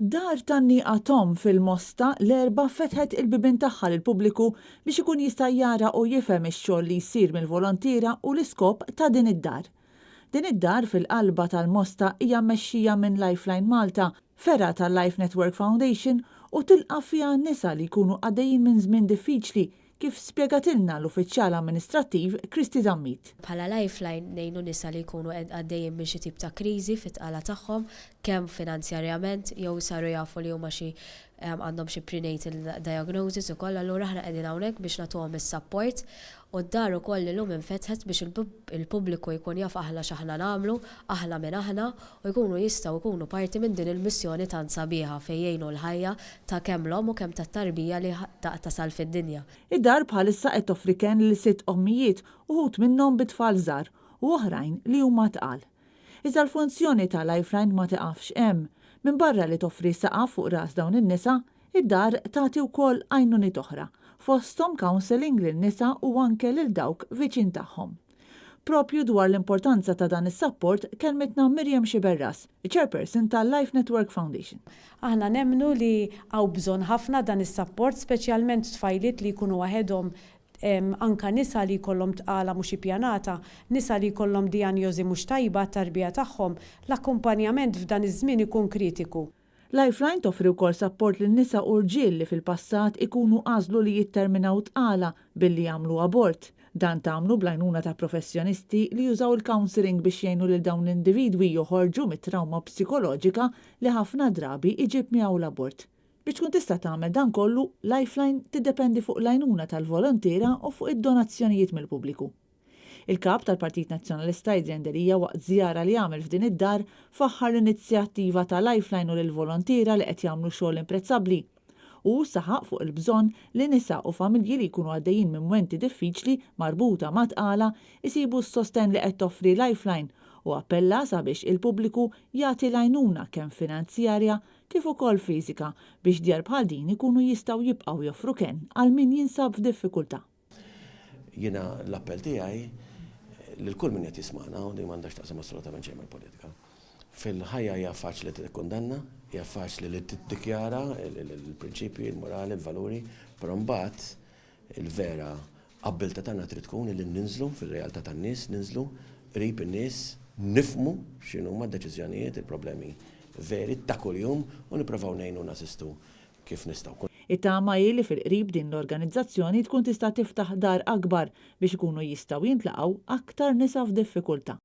Dar tan-nieqa Tom fil-Mosta l-erba fetħet il-bibien tagħha lill-pubbliku biex ikun jista' jara u jifhem ix-xogħol li jsir mill-volontira u l-iskop ta' din id-dar. Din id-dar fil-qalba tal-Mosta hija mmexxija minn Lifeline Malta, fera tal-Life Network Foundation u tilqa' fiha nisa li jkunu għaddejjin minn żmien diffiċli kif spjegatilna l-uffiċjal amministrattiv Kristi Zammit. Bħala Lifeline ngħinu nisa li jkunu għaddejjin minn xi tip ta' kriżi fit-tqala tagħhom kemm finanzjarjament jew saru jafu li huma xi għandhom xi prenatal diagnosis ukoll, allura aħna qegħdin hawnhekk biex nagħtuhom is-support u d-dar ukoll illum infetħet biex il-pubbliku jkun jaf aħna x'aħna nagħmlu, aħna minn aħna u jkunu jistgħu jkunu parti minn din il-missjoni tant sabiħa fejn jgħinu l-ħajja ta' kemm l-omm u kemm tat-tarbija li tasal fid-dinja. Id-dar bħalissa qed toffri kien li 6 ommijiet uħud minnhom bit-tfal żgħar u oħrajn li huma tqal. Iżda l-funzjoni ta' Lifeline ma tiqafx hemm. Minn barra li toffri saqa fuq ras dawn in-nisa, id-dar tagħti wkoll għajnuniet oħra, fosthom counseling lin-nisa u anke lil dawk viċin tagħhom. Propju dwar l-importanza ta' dan is-support kelmetna Miriam Xiberras, chairperson tal-Life Network Foundation. Aħna nemmnu li hawn bżonn ħafna dan is-support, speċjalment tfajliet li jkunu waħedhom anka nisa li jkollhom tqala mhux ippjanata, nisa li jkollhom dijanjosi mhux tajba tarbija tagħhom, l-akkumpanjament f'dan iż-żmien ikun kritiku. Lifeline toffri wkoll support lin nisa u rġiel li fil-passat ikunu għażlu li jitterminaw tqala billi jagħmlu abort. Dan tagħmlu bl-għajnuna ta' professjonisti li jużaw il-counseling biex jgħinu lil dawn l-individwi joħorġu mit-trauma psikoloġika li ħafna drabi iġib miegħu l-abort. Biex tkun tista' tagħmel dan kollu, Lifeline tiddependi fuq l-għajnuna tal-volontira u fuq id-donazzjonijiet mill-pubbliku. Il-kap tal-Partit Nazzjonalista Adrian Delija waqt żjara li għamel f'din id-dar faħħar l-inizjattiva ta' Lifeline u lill-volontira li qed jagħmlu xogħol imprezzabbli u saħaq fuq il-bżonn li nisa u familji li jkunu għaddejjin minn momenti diffiċli marbuta ma' tqala isibu s-sosten li qed toffri Lifeline u appella sabiex il-pubbliku jagħti l-għajnuna kemm finanzjarja kif ukoll fiżika biex djar bħal din ikunu jistgħu jibqgħu joffru kenn għal min jinsab f'diffikultà. Jiena l-appell tiegħi lil kull min qed jisma'na u din m'għandax taqsam assolutament xejn mal-politika. Fil-ħajja hija faċli tikkundanna, hija faċli li tiddikjara il-prinċipji, il-morali, il-valuri, però mbagħad il-vera qabbilta tagħna trid tkun li ninżlu fir-realtà tan-nies, ninżlu qrib in-nies, nifhmu x'inhuma d-deċiżjonijiet, il-problemi veri ta' kuljum u nipprovaw ngħinu nassistu kif nistgħu. It-tama li fil-qrib din l-organizzazzjoni tkun tista' tiftaħ dar akbar biex ikunu jistgħu jintlaqgħu aktar nisa f'diffikultà.